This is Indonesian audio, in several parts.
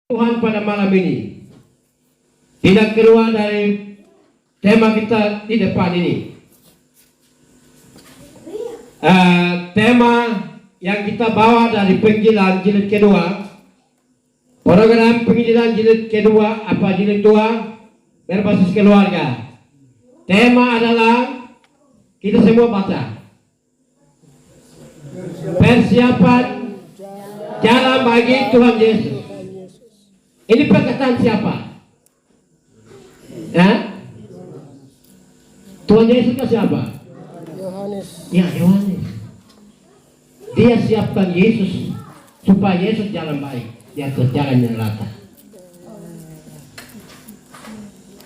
Tuhan pada malam ini tidak keluar dari tema kita di depan ini. Tema yang kita bawa dari penginjilan jilid kedua, program penginjilan jilid kedua jilid 2 berbasis keluarga. Tema adalah kita semua baca persiapan jalan bagi Tuhan Yesus. Ini perkataan siapa? Tuhan Yesus itu siapa? Yohanes. Ya, Yohanes. Dia siapkan Yesus supaya Yesus jalan baik di atas jalan yang rata.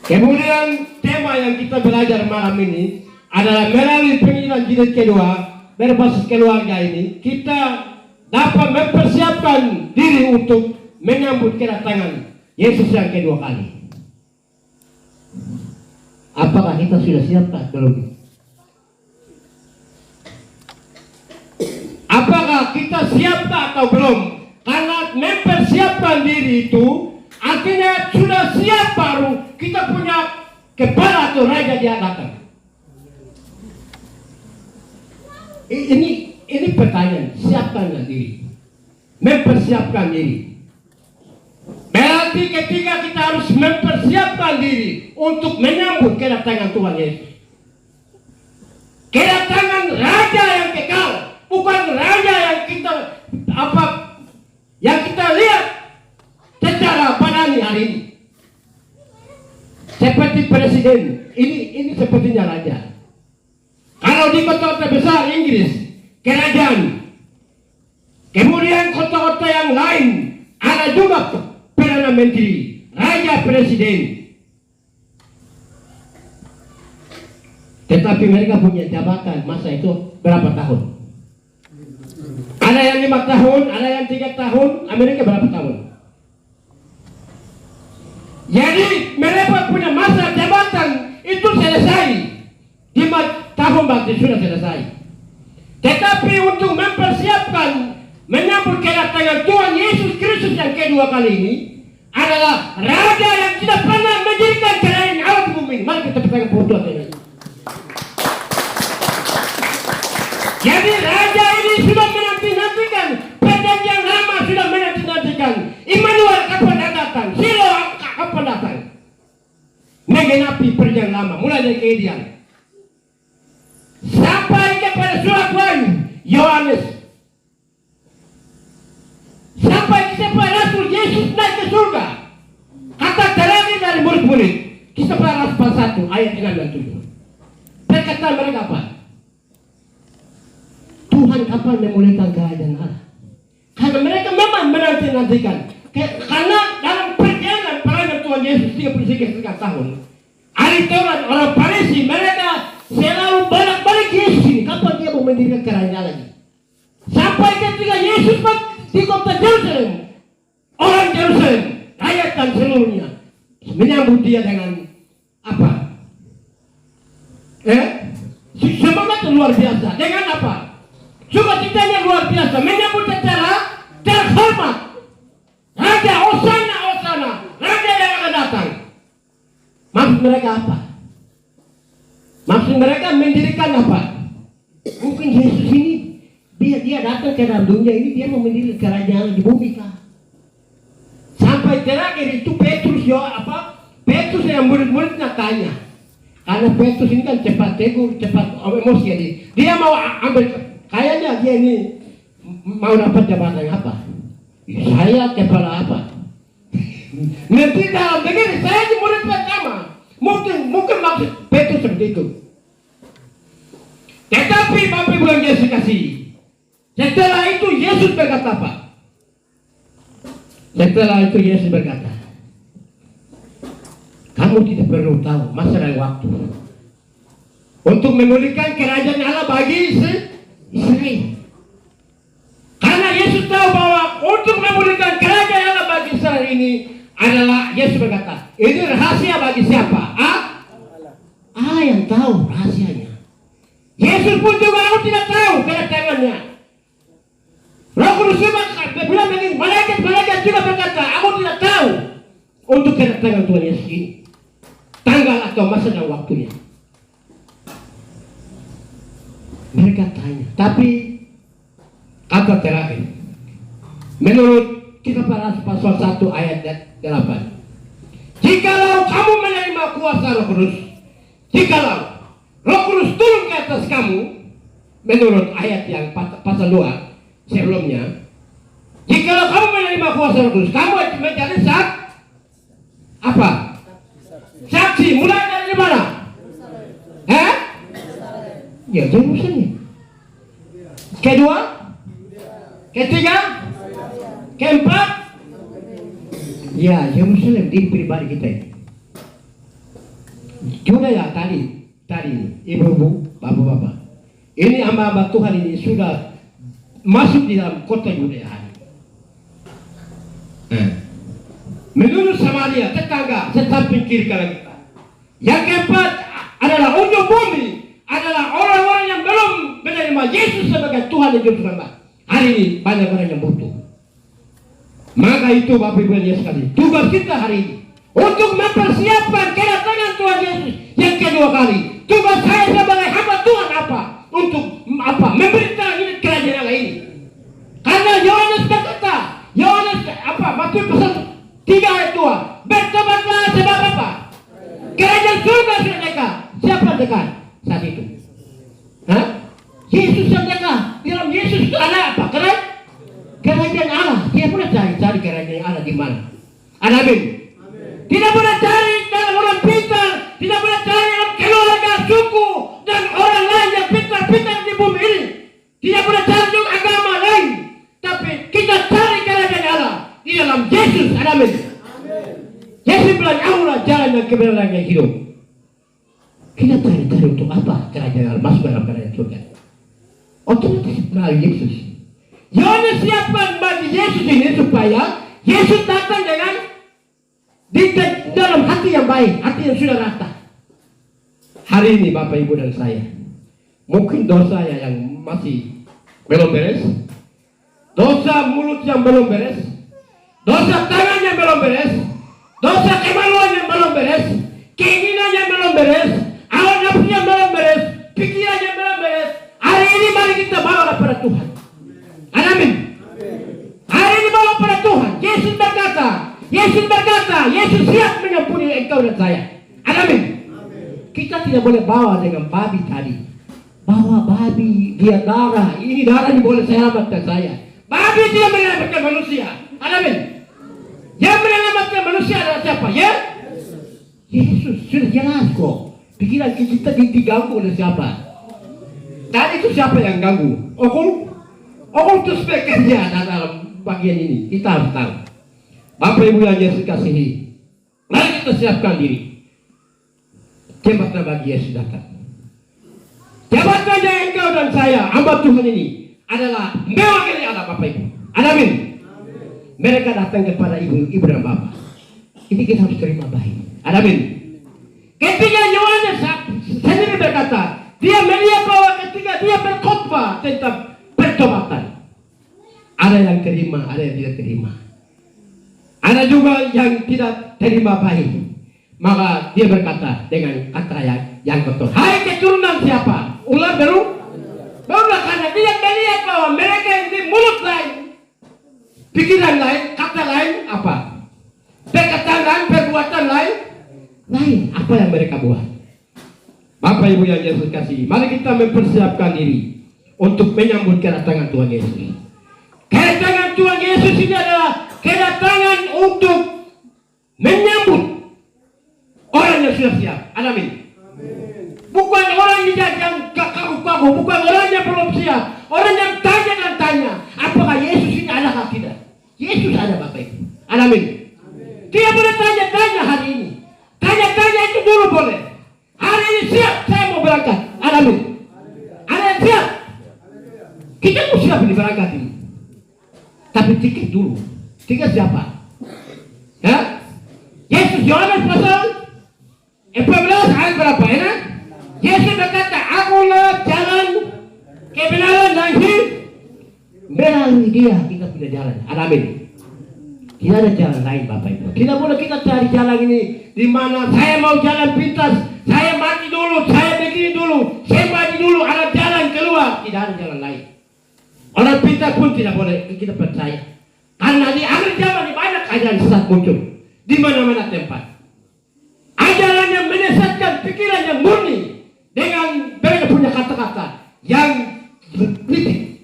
Kemudian tema yang kita belajar malam ini adalah melalui penginjilan jilid kedua berbasis keluarga ini kita dapat mempersiapkan diri untuk menyambut kedatangan Yesus yang kedua kali. Apakah kita sudah siapkah belum? Apakah kita siapkah atau belum? Karena mempersiapkan diri itu artinya sudah siap baru kita punya kepala atau raja dia datang. Ini pertanyaan, siapkanlah diri, mempersiapkan diri. Berarti ketika kita harus mempersiapkan diri untuk menyambut kedatangan Tuhan Yesus, kedatangan Raja yang kekal, bukan Raja yang kita lihat secara badani hari ini. Seperti presiden, ini sepertinya Raja. Kalau di kota-kota besar Inggris, kerajaan. Kemudian kota-kota yang lain ada juga Perdana Menteri, Raja Presiden. Tetapi mereka punya jabatan masa itu berapa tahun? Ada yang 5 tahun, ada yang 3 tahun, Amerika berapa tahun? Jadi mereka punya masa jabatan itu selesai 5 tahun berarti sudah selesai. Tetapi untuk mempersiapkan menyambut kedatangan Tuhan Yesus Kristus yang kedua kali ini adalah Raja yang tidak pernah mendirikan kerajaan Allah di bumi. Mari kita percaya kepada Tuhan ini. Jadi Raja ini sudah menanti-nantikan, perjanjian lama sudah menanti-nantikan. Immanuel kapan datang? Shiloh kapan datang? Menggenapi perjanjian lama, mulai dari keedian sampai kepada surat Wahyu Yohanes, sampai kepada Rasul Yesus naik ke surga. Kata terakhir dari murid-murid, kisah para Rasul 1 ayat 6 dan 7. Perkataan mereka apa? Tuhan kapan memulihkan kerajaan Allah? Karena mereka memang menanti-nantikan. Karena dalam perjalanan perayaan Tuhan Yesus 33 tahun, ahli Taurat, orang Farisi, mereka selalu balik Yesus ini. Kapan dia mau mendirikan kerajaan lagi? Sampai ketika Yesus di kota Jerusalem, orang Jerusalem, rakyat dan seluruhnya menyambut dia dengan apa? Semangat luar biasa. Dengan apa? Sukacitanya luar biasa. Menyambut secara terhormat. Raja, Hosana, Hosana, Raja yang akan datang. Maksud mereka apa? Maksud mereka mendirikan apa? Mungkin Yesus ini dia datang ke dalam dunia ini, dia mau mendirikan kerajaan di bumi kah? Sampai terakhir itu Petrus Petrus yang murid-muridnya tanya. Karena Petrus ini kan cepat tegur, cepat emosi, jadi dia mau ambil, kayaknya dia ini mau dapat jabatan apa? Saya kepala apa? Nanti dalam begini, saya ini murid pertama. Mungkin maksud Petrus seperti itu. Tetapi Bapak Ibu yang Yesus kasih, setelah itu Yesus berkata apa? Setelah itu Yesus berkata, kamu tidak perlu tahu masa dan waktu untuk memulihkan kerajaan Allah bagi Israel. Karena Yesus tahu bahwa untuk memulihkan kerajaan Allah bagi Israel ini adalah, Yesus berkata, ini rahasia bagi siapa? Allah yang tahu rahasianya. Yesus pun juga aku tidak tahu kedatangannya. Roh Kudus bilang begini, malaikat juga berkata, aku tidak tahu untuk kedatangan Tuhan Yesus ini. Tanggal atau masa dan waktunya. Mereka tanya, tapi kata terakhir menurut Kitab pasal 1 ayat 8, jikalau kamu menerima kuasa Roh Kudus, jikalau Roh Kudus turun ke atas kamu, menurut ayat yang pasal 2 sebelumnya, jikalau kamu menerima kuasa Roh Kudus, kamu menjadi apa? Saksi. Mulai dari mana? Ya, Yerusalem. Kedua, ketiga, keempat, ya Yerusalem di pribadi kita ini. Sudah ya tadi ibu-ibu, bapak-bapak. Ini hamba-hamba Tuhan ini sudah masuk di dalam kota Yudea hari. Menurut Samaria, tetangga, sesamping kiri kanan kita. Yang keempat adalah ujung bumi, adalah orang-orang yang belum menerima Yesus sebagai Tuhan dan Juru Selamat. Hari ini banyak orang yang butuh. Maka itu Bapak Ibu yang sekali, tugas kita hari ini untuk mempersiapkan kedatangan Tuhan Yesus yang kedua kali. Tugas saya sebagai hamba Tuhan apa? Untuk apa? Memberitakan ini kerajaan Allah ini. Karena Yohanes berkata, Matius pasal 3 ayat 2, bertobatlah sebab apa? Kerajaan surga sudah dekat. Siapa dekat saat itu? Yesus yang dekat. Dalam Yesus itu ada apa? Kerajaan Allah. Dia pernah cari kerajaan Allah di mana? Amin. Tidak pernah cari dalam orang pintar, tidak pernah cari dalam keluarga, suku dan orang lain yang pintar-pintar di bumi ini. Tidak pernah cari juga agama lain, tapi kita cari kerajaan Allah di dalam Yesus. Amin. Yesus bilang, "Akulah jalan dan kebenaran yang hidup." Kita cari untuk apa? Kerajaan Allah, masuk dalam kerajaan surga. Otomatis melalui Yesus. Yohanes siapkan bagi Yesus ini supaya Yesus datang dengan di dalam hati yang baik, hati yang sudah rata. Hari ini Bapak Ibu dan saya, mungkin dosa yang masih belum beres, dosa mulut yang belum beres, dosa tangan yang belum beres, dosa kemaluan yang belum beres, keinginan yang belum beres, hawa nafsu yang belum beres, pikiran yang belum beres. Hari ini mari kita bawa kepada Tuhan. Amin. Hari ini bawa kepada Tuhan. Yesus berkata, Yesus siap mengampuni engkau dan saya. Amin. Kita tidak boleh bawa dengan babi tadi. Bawa babi, dia darah. Ini darah ini boleh selamatkan saya. Babi tidak menyelamatkan manusia. Amin. Yang menyelamatkan manusia adalah siapa? Ya? Yesus. Sudah jelas kok. Pikiran kita diganggu oleh siapa? Tadi itu siapa yang ganggu? Okul itu speknya dalam bagian ini. Kita harus tahu. Bapak Ibu yang Yesus kasihi, mari kita siapkan diri. Jabatan bagi Yesus datang. Jabatan yang engkau dan saya, hamba Tuhan ini adalah mewakili Allah Bapak Ibu. Amin. Mereka datang kepada ibu dan bapak. Ini kita harus terima baik. Amin. Ketika Yohanes sendiri berkata, dia melihat bahwa ketika dia berkhotbah tentang pertobatan, ada yang terima, ada yang tidak terima. Ada juga yang tidak terima baik. Maka dia berkata dengan kata yang kotor, "Hai keturunan siapa?" Ular barulah karena dia melihat bahwa mereka yang di mulut lain, pikiran lain, kata lain, apa? Perkataan lain, perbuatan lain. Apa yang mereka buat? Bapak Ibu yang Yesus kasih, mari kita mempersiapkan diri untuk menyambut kedatangan Tuhan Yesus. Kedatangan Tuhan Yesus ini adalah kedatangan untuk menyambut orang yang sudah siap. Amin. Bukan orang yang kaku-kaku, bukan orang yang belum siap, orang yang tanya dan tanya, apakah Yesus ini ada atau tidak? Yesus ada Bapak Ibu. Amin. Dia boleh tanya-tanya hari ini. Tanya-tanya itu dulu boleh. Hari ini siap, saya mau berangkat. Amin. Ada yang siap? Kita mau siap ini berangkat ini. Tapi tiket dulu. Tiket siapa? Ya? Yesus Yohanes pasal 14 ayat berapa ya? Yesus berkata, "Akulah jalan kebenaran dan hidup." Melalui dia kita punya jalan. Amin. Tidak ada jalan lain Bapak Ibu. Tidak boleh kita cari jalan ini di mana saya mau jalan pintas, saya mati dulu, saya begini dulu, saya mati dulu, ada jalan keluar. Tidak ada jalan lain. Orang pintas pun tidak boleh kita percaya. Karena di akhir zaman di banyak ajaran sesat muncul di mana-mana tempat. Ajaran yang menyesatkan pikiran yang murni dengan mereka punya kata-kata yang kritik.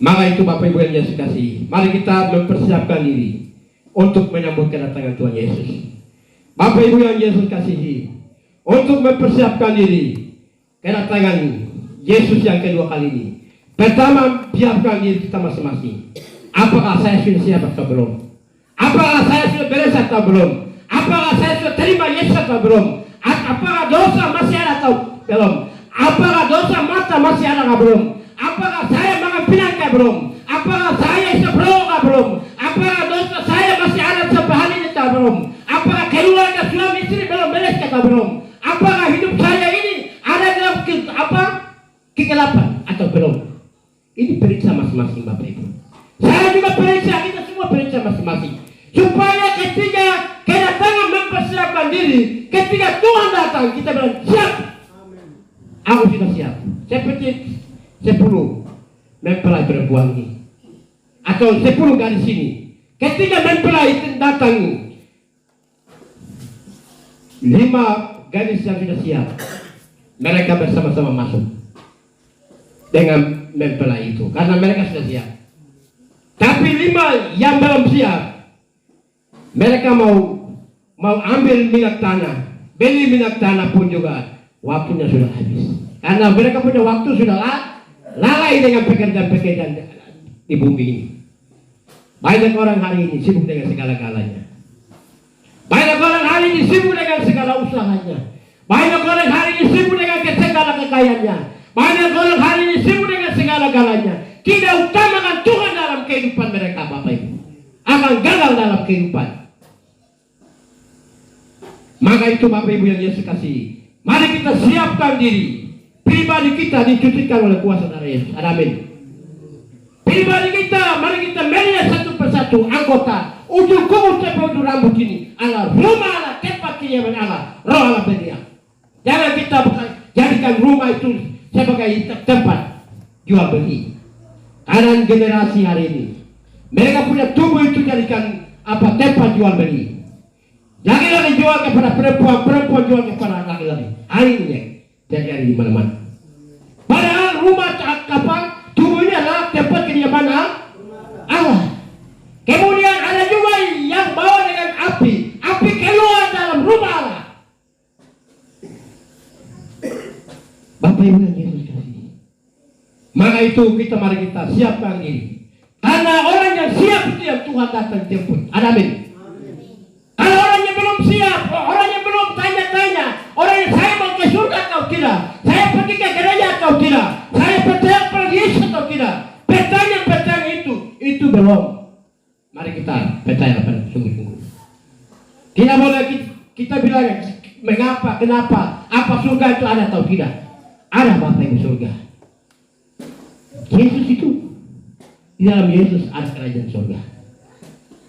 Maka itu Bapak Ibu yang Yesus kasih, mari kita mempersiapkan diri untuk menyambut kedatangan Tuhan Yesus. Bapak Ibu yang Yesus kasihi, untuk mempersiapkan diri kedatangan Yesus yang kedua kali ini. Pertama, siapkan diri kita masing-masing. Apakah saya sudah siap atau belum? Apakah saya sudah beres atau belum? Apakah saya sudah terima Yesus atau belum? Apakah dosa masih ada atau belum? Apakah dosa mata masih ada atau belum? Apakah saya makan pinang atau belum? Apakah saya sebelum atau belum? Apakah dosa saya masih ada sampai hari ini atau belum? Apakah keluarga suami istri belum beres atau belum? Apakah hidup saya ini ada dalam kegelapan atau belum? Ini periksa masing-masing Bapak Ibu. Saya juga periksa, kita semua periksa masing-masing. Supaya ketika kedatangan mempersiapkan diri, ketika Tuhan datang, kita bilang siap. Aku sudah siap. Seperti 10 mempelai perempuan ini, atau 10 garis ini. Ketika mempelai itu datang, 5 garis yang sudah siap, mereka bersama-sama masuk dengan mempelai itu, karena mereka sudah siap. Tapi 5 yang belum siap, mereka mau ambil minyak tanah, beli minyak tanah pun juga waktunya sudah habis. Karena mereka punya waktu sudah lalai dengan pekerjaan-pekerjaan di bumi ini. Banyak orang hari ini sibuk dengan segala-galanya. Banyak orang hari ini sibuk dengan segala usahanya. Banyak orang hari ini sibuk dengan segala kekayaannya. Banyak orang hari ini sibuk dengan segala-galanya. Tidak utamakan Tuhan dalam kehidupan mereka Bapak Ibu. Akan gagal dalam kehidupan. Maka itu Bapak Ibu yang Yesus kasih, mari kita siapkan diri. Pribadi kita dicucikan oleh kuasa darah Yesus. Amin. Pribadi kita, mari kita melihat satu persatu anggota ujung kuku sampai ujung rambut ini adalah rumah Allah, tempat kediaman Allah, Roh Allah berdiam. Jangan kita jadikan rumah itu sebagai tempat jual beli. Karena generasi hari ini mereka punya tubuh itu jadikan tempat jual beli. Laki-laki jual kepada perempuan, perempuan jual kepada laki-laki. Hari ini terjadi di mana-mana. Padahal rumah tubuhnya adalah tempat kediaman Allah. Kemudian ada juga yang bawa dengan api keluar dalam rumah Allah. Bapak Ibu yang Yesus kasih. Maka itu mari kita siapkan diri. Karena orang yang siap itu yang Tuhan datang jemput. Amin. Kalau orang yang belum siap, orang yang belum tanya-tanya, orang yang saya mau ke surga atau tidak, saya pergi ke gereja atau tidak, saya percaya pada Yesus atau tidak, pertanyaan itu belum. Mari kita percaya pada sungguh-sungguh. Tidak boleh kita bilang mengapa, kenapa, apa surga itu ada atau tidak. Ada Bapak Ibu surga. Yesus itu, di dalam Yesus ada kerajaan surga.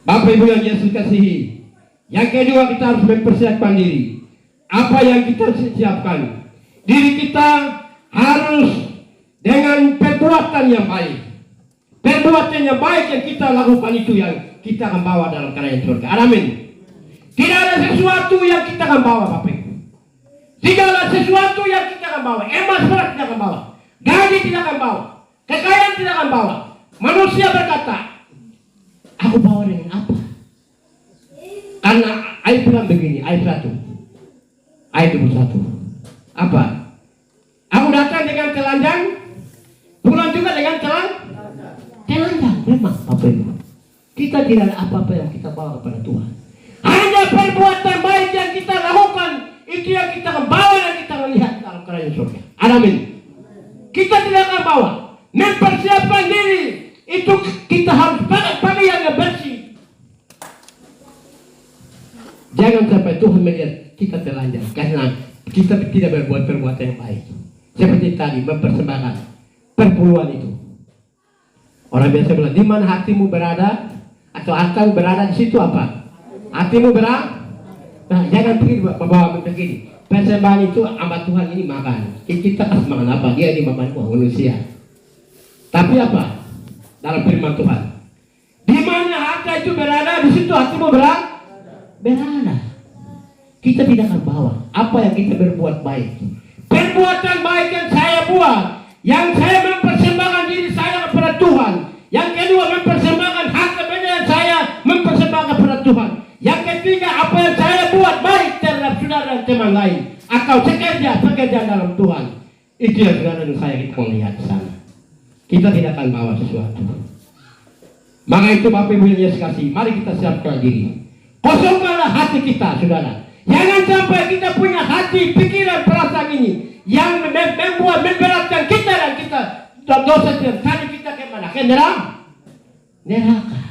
Bapak Ibu yang Yesus kasihi. Yang kedua, kita harus mempersiapkan diri. Apa yang kita siapkan? Diri kita harus dengan perbuatan yang baik. Perbuatan yang baik yang kita lakukan itu yang kita akan bawa dalam kerajaan surga. Amin. Tidak ada sesuatu yang kita akan bawa Bapak Ibu. Segala sesuatu yang kita akan bawa. Emas perak tidak akan bawa. Gaji tidak akan bawa. Kekayaan tidak akan bawa. Manusia berkata, aku bawa dengan apa? Karena ayat bilang begini, ayat 1, ayat 21. Apa? Aku datang dengan telanjang, pulang juga dengan telanjang. Memang Bapak Ibu, kita tidak ada apa-apa yang kita bawa kepada Tuhan. Hanya perbuatan baik yang kita lakukan, itu yang kita akan bawa dan kita akan lihat dalam kerajaan surga. Amin. Kita tidak akan bawa. Mempersiapkan diri, itu kita harus pakai yang bersih. Jangan sampai Tuhan melihat kita telanjang karena kita tidak berbuat perbuatan yang baik. Seperti tadi mempersembahkan perpuluhan itu. Orang biasa bilang, di mana hatimu berada, atau engkau berada di situ apa? Hatimu berada. Nah, jangan pergi bawa begini. Persembahan itu hamba Tuhan ini makan. Kita kasih makan apa? Dia ini makan manusia. Tapi apa? Dalam firman Tuhan. Di mana harta itu berada, di situ hatimu berada. Kita tidak akan bawa apa yang kita berbuat baik. Perbuatan baik yang saya buat, yang saya mempersembahkan diri saya kepada Tuhan. Yang kedua, mempersembahkan harta benda yang saya mempersembahkan kepada Tuhan. Yang ketiga, apa yang saya buat baik terhadap saudara dan teman lain, atau pekerja dalam Tuhan. Itu yang saudara dan saya kita melihat di sana. Kita tidak akan bawa sesuatu. Maka itu Bapak Ibu yang Yesus kasih, mari kita siapkan diri. Kosongkanlah hati kita, saudara. Jangan sampai kita punya hati, pikiran, perasaan ini yang membuat memberatkan kita dan kita dosa dan tadi kita kemana? Ke neraka.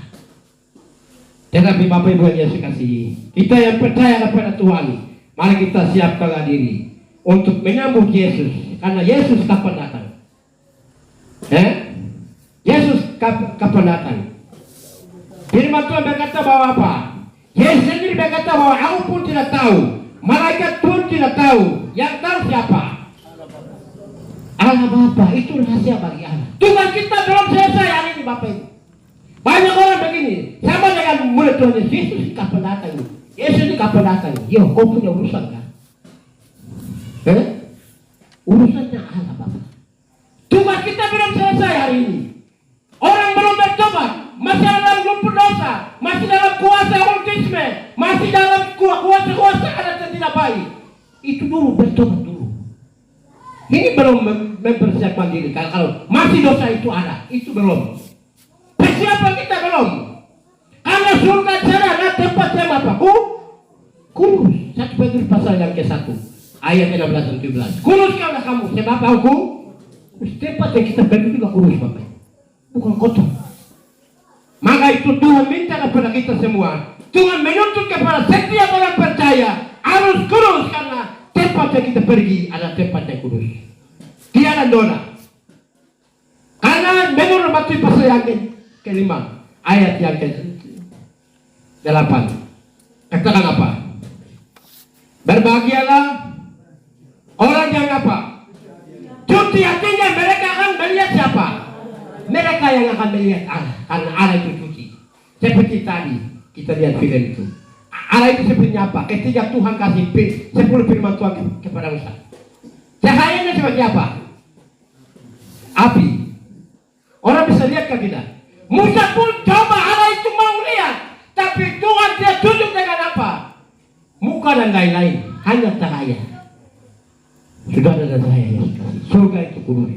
Tetapi Bapak Ibu yang Yesus kasih, kita yang percaya kepada Tuhan, mari kita siapkanlah diri untuk menyambut Yesus, karena Yesus kapan datang? Yesus kapan datang? Firman Tuhan berkata bahwa apa? Yesus sendiri berkata bahwa aku pun tidak tahu, malaikat pun tidak tahu, yang tahu siapa? Allah Bapa. Itu rahasia bagi Allah. Tuhan kita belum selesai hari ini Bapak Ibu. Banyak orang begini, sama dengan mulut Tuhan Yesus kapan datang? Yesus kapan datang? Yo, kau punya urusan kan? Urusannya Allah Bapa. Tuhan kita belum selesai hari ini. Orang belum bertobat, masih dalam lumpur dosa, masih dalam kuasa autisme, masih dalam kuasa adat yang tidak baik. Itu dulu, bertobat dulu. Ini belum mempersiapkan diri. Kalau masih dosa itu ada, itu belum. Persiapan kita belum. Karena surga sana ada tempat yang apa? Kurus. 1 Petrus pasal yang ke-1 ayat 16 dan 17. Kurus kalau kamu, sebab aku tempat yang kita pergi juga kurus Bapak. Bukan kotor. Maka itu Tuhan minta kepada kita semua. Tuhan menuntut kepada setiap orang percaya harus kurus, karena tempat yang kita pergi adalah tempat yang kurus. Tidak ada dosa. Karena menurut Matius pasal yang ke-5 ayat yang ke-8 katakan apa? Berbahagialah orang yang apa? Cuci hatinya, mereka akan melihat siapa? Mereka yang akan melihat Allah, karena Allah itu cuci. Seperti tadi kita lihat film itu. Allah itu seperti apa? Ketika Tuhan kasih 10 firman Tuhan kepada Musa, cahayanya seperti apa? Api. Orang bisa lihat kan tidak? Musa pun coba, Allah itu mau lihat, tapi Tuhan dia tunjuk dengan apa? Muka dan lain-lain, hanya cahaya. Sudah ada cahaya yang surga itu kudus.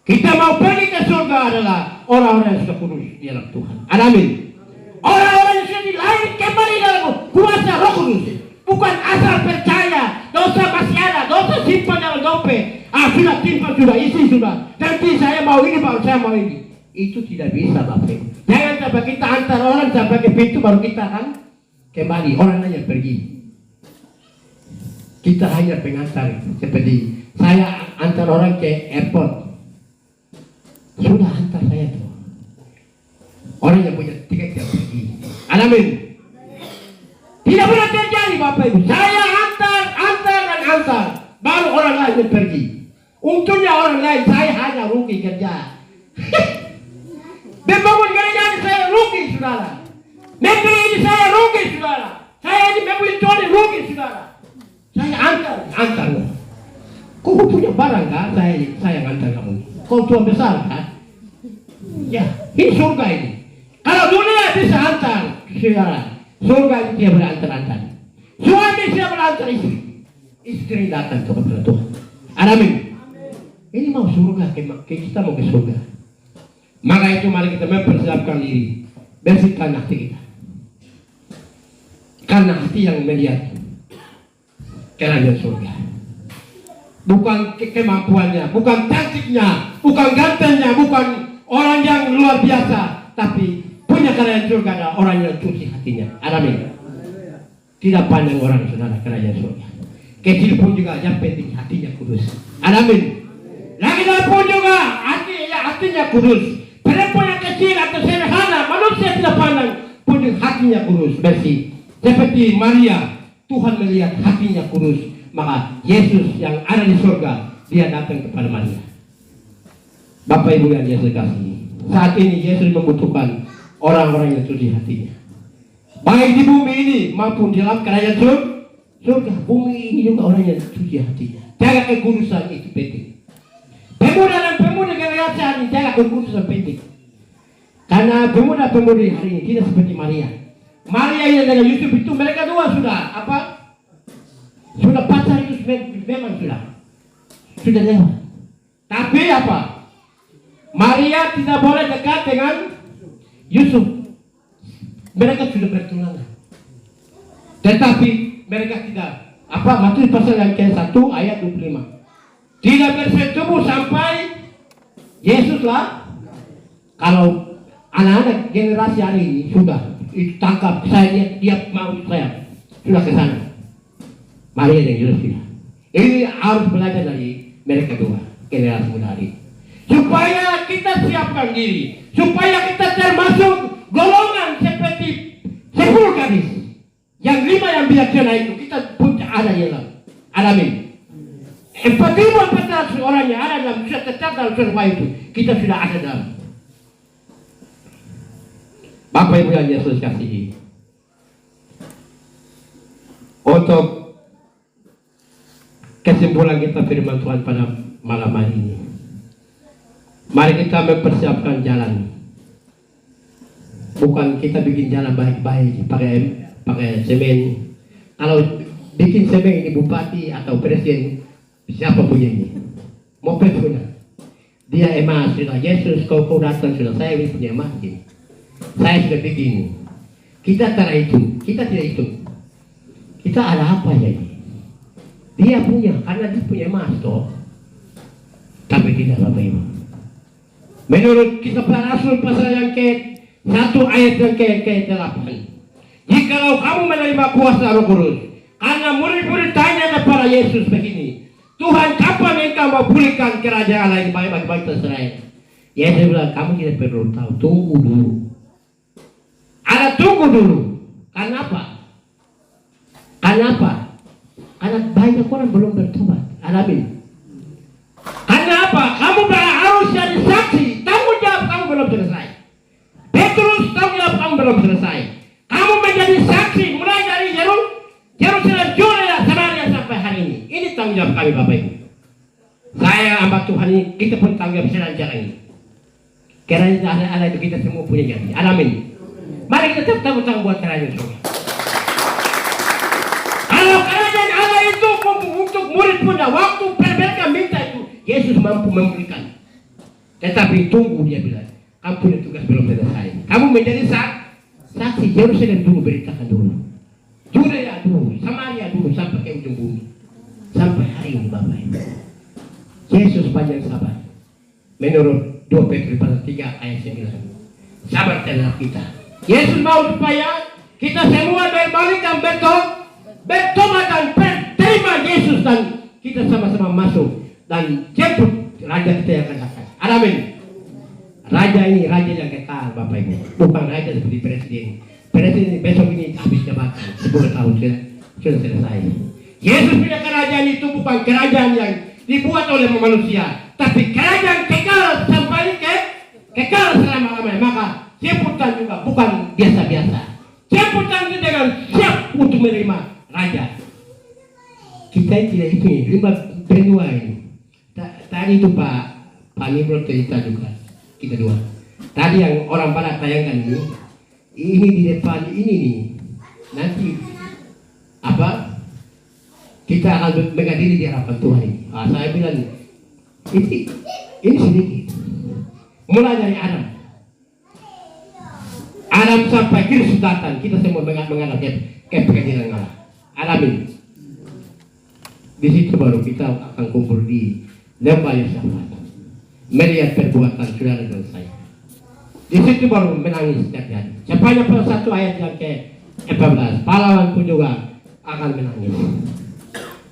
Kita mau pergi ke surga adalah orang-orang yang sudah kudus di dalam Tuhan. Amin. Orang-orang yang sudah dilahirkan kembali dalam kuasa Roh Kudus. Bukan asal percaya, dosa masih ada, dosa simpan dalam dompet. Sudah simpan, sudah isi, sudah. Nanti saya mau ini, baru saya mau ini. Itu tidak bisa Bapak. Jangan sampai kita antar orang sampai ke pintu baru kita akan kembali. Orang hanya pergi. Kita hanya pengantar. Seperti saya antar orang ke airport. Sudah antar saya tuh. Orang yang punya tiket yang pergi. Amin. Tidak pernah terjadi Bapak Ibu. Saya antar. Baru orang lain yang pergi. Untungnya orang lain, saya hanya rugi kerja. Membangun gereja ini saya rugi saudara. Negeri ini saya rugi saudara. Saya ini membeli toli rugi saudara. Saya antar. Kau punya barang kan? Saya antar kamu. Kau tuan besar kan? Ya, ini surga ini. Kalau dunia bisa antar, saudara, surga itu dia berantar-antar. Suami dia berantar istri datang kepada Tuhan. Amin. Ini mau surga, kita mau ke surga. Maka itu mari kita mempersiapkan diri, bersihkan hati kita. Karena hati yang melihat kerajaan surga. Bukan kemampuannya, bukan cantiknya, bukan gantengnya, bukan orang yang luar biasa, tapi punya kerajaan surga adalah orang yang cuci hatinya. Amin. Tidak pandang orang saudara kerajaan surga. Kecil pun juga, yang penting hatinya kudus. Amin. Laki-laki pun juga hatinya kudus. Perempuan yang kecil atau sederhana, manusia tidak pandang, pun hatinya kurus, bersih. Seperti Maria, Tuhan melihat hatinya kurus, maka Yesus yang ada di surga, dia datang kepada Maria. Bapak Ibu yang Yesus kasih, saat ini Yesus membutuhkan orang-orang yang suci hatinya, baik di bumi ini maupun di dalam kerajaan surga. Bumi ini juga orang yang suci hatinya. Jaga kekudusan itu penting. Pemuda dan pemudi generasi hari ini jaga kekudusan penting. Karena pemuda-pemudi hari ini tidak seperti Maria. Maria yang dengan Yusuf itu mereka dua sudah apa? Sudah pacar itu memang sudah lewat. Tapi apa? Maria tidak boleh dekat dengan Yusuf. Mereka sudah bertunangan. Tetapi mereka tidak apa? Matius pasal yang ke-1 ayat 25. Tidak bersetubuh sampai Yesus lah. Kalau anak-anak generasi hari ini sudah ditangkap, saya dia mau saya sudah ke sana. Maria dan Yusuf tidak. Ini harus belajar dari mereka dua generasi muda hari. Supaya kita siapkan diri, supaya kita termasuk golongan seperti 10 gadis, yang 5 yang bijaksana itu kita pun ada di dalam. Alamin. 4.400 orang yang ada dalam tetap dalam surga itu, kita sudah ada dalam. Bapak Ibu yang Yesus kasihi, untuk kesimpulan kita firman Tuhan pada malam hari ini, mari kita mempersiapkan jalan. Bukan kita bikin jalan baik-baik pakai semen. Kalau bikin semen ini bupati atau presiden, siapa punya ini? Mobil punya. Dia emas sudah. Yesus kau datang sudah. Saya punya emas ini. Saya sudah bikin. Kita tidak hitung. Kita ada apa ya ini? Dia punya, karena dia punya emas toh. Tapi tidak Bapak Ibu. Menurut Kisah Para Rasul pasal yang ke-1 ayat yang ke-8. Jikalau kamu menerima kuasa Roh Kudus, karena murid-murid tanya kepada Yesus begini, Tuhan, kapan engkau mau pulihkan kerajaan Allah ini bagi bangsa Israel? Yesus bilang, kamu tidak perlu tahu, tunggu dulu. Ada tunggu dulu. Kenapa? Karena banyak orang belum bertobat. Alamin. Kenapa? Kamu harus jadi saksi. Tanggung jawab kamu belum selesai. Petrus, tanggung jawab kamu belum selesai. Kamu menjadi saksi mulai dari Yerusalem, Judea, Samaria sampai hari ini. Ini tanggung jawab kami Bapak Ibu. Saya hamba Tuhan ini, kita pun tanggung jawab selanjutnya ini. Kerajaan Allah itu kita semua punya janji. Alamin. Mari kita tetap buat kerajaan surga. Kalau kerajaan Allah itu untuk murid punya waktu mereka minta itu, Yesus mampu memberikan. Tetapi tunggu, dia bilang, kamu punya tugas belum selesai. Kamu menjadi saksi. Yerusalem dulu, beritakan dulu. Judea dulu, Samaria dulu, sampai ke ujung bumi. Sampai hari ini Bapak Ibu. Yesus panjang sabar. Menurut 2 Petrus pasal 3 ayat 9. Sabar terhadap kita. Yesus mau supaya kita semua berbalik dan bertobat dan berterima Yesus, dan kita sama-sama masuk dan jemput Raja kita yang akan datang. Amin. Raja ini raja yang kekal Bapak Ibu, bukan raja seperti presiden. Presiden besok ini habis jabatan 10 tahun sudah selesai. Yesus punya kerajaan itu bukan kerajaan yang dibuat oleh manusia, tapi kerajaan kekal sampai kekal selama-lamanya. Maka jemputan juga bukan biasa-biasa. Jemputan itu dengan siap untuk menerima raja. Kita tidak itu 5 berdua ini. Tadi itu Pak Nimrod cerita juga kita dua. Tadi yang orang Barat tayangkan ini di depan ini nih. Nanti apa? Kita akan menghadiri di hadapan Tuhan ini. Saya bilang ini sedikit. Mulai dari Adam sampai Kristus datang, kita semua menghadap ke pengadilan Allah. Alamin. Di situ baru kita akan kumpul di lembah Yosafat, melihat perbuatan saudara dan saya. Di situ baru menangis setiap hari. Sepanjang satu ayat yang ke-14, pahlawan pun juga akan menangis.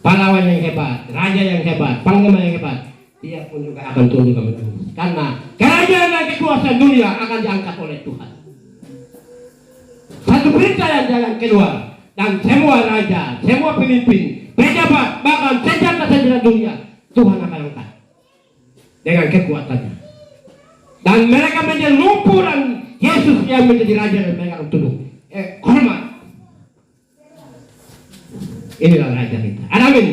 Pahlawan yang hebat, raja yang hebat, panglima yang hebat, dia pun juga akan tunduk menangis. Karena kerajaan dan kekuasaan dunia akan diangkat oleh Tuhan. Satu berita yang jangan keluar, dan semua raja, semua pemimpin, pejabat, bahkan senjata-senjata dunia Tuhan akan angkat dengan kekuatannya. Dan mereka menjadi lumpuran Yesus yang menjadi raja dan mereka tunduk. Hormat. Inilah raja kita. Amin.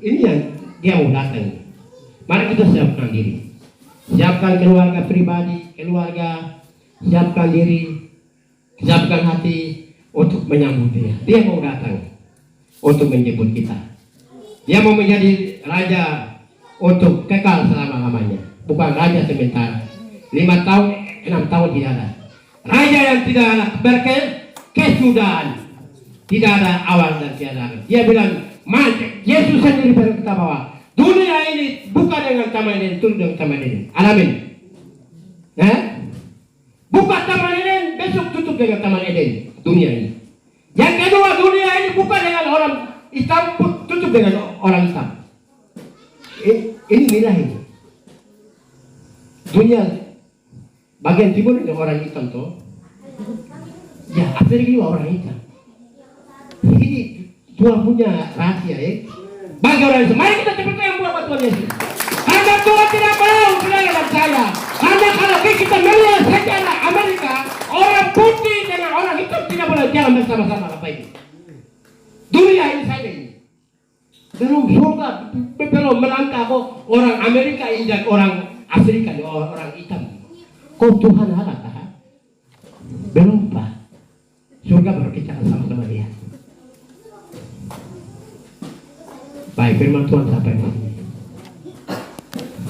Ini yang dia mau datang. Mari kita siapkan diri. Siapkan keluarga pribadi, keluarga, siapkan diri, siapkan hati untuk menyambut dia. Dia mau datang untuk menjemput kita. Dia mau menjadi raja untuk kekal selama-lamanya. Bukan raja sementara. 5 tahun, 6 tahun tidak ada. Raja yang tidak ada berkesudahan. Tidak ada awal dan tiada akhir. Dia bilang, Yesus sendiri berkata bahwa dunia ini bukan dengan taman Eden, itu dengan taman Eden. Amin. Buka taman Eden, besok tutup dengan taman Eden. Dunia ini. Yang kedua, dunia ini bukan dengan orang hitam, tutup dengan orang hitam. Ini nilai ini. Dunia bagian timur ini orang hitam tuh. Ya, Afrika juga orang hitam. Ini Tuhan punya rahasia ya. Bagi orang Islam, mari kita seperti yang buat Tuhan Yesus. Karena Tuhan tidak mau saudara dan saya. Karena kalau kita melihat sejarah Amerika, orang putih dengan orang hitam tidak boleh jalan bersama-sama apa ini. Dunia ini saja ini. Belum surga, belum melangkah kok orang Amerika injak orang Afrika, orang hitam. Kok Tuhan ada tak? Belum Pak. Surga baru kita sama-sama lihat. Baik, firman Tuhan sampai di sini.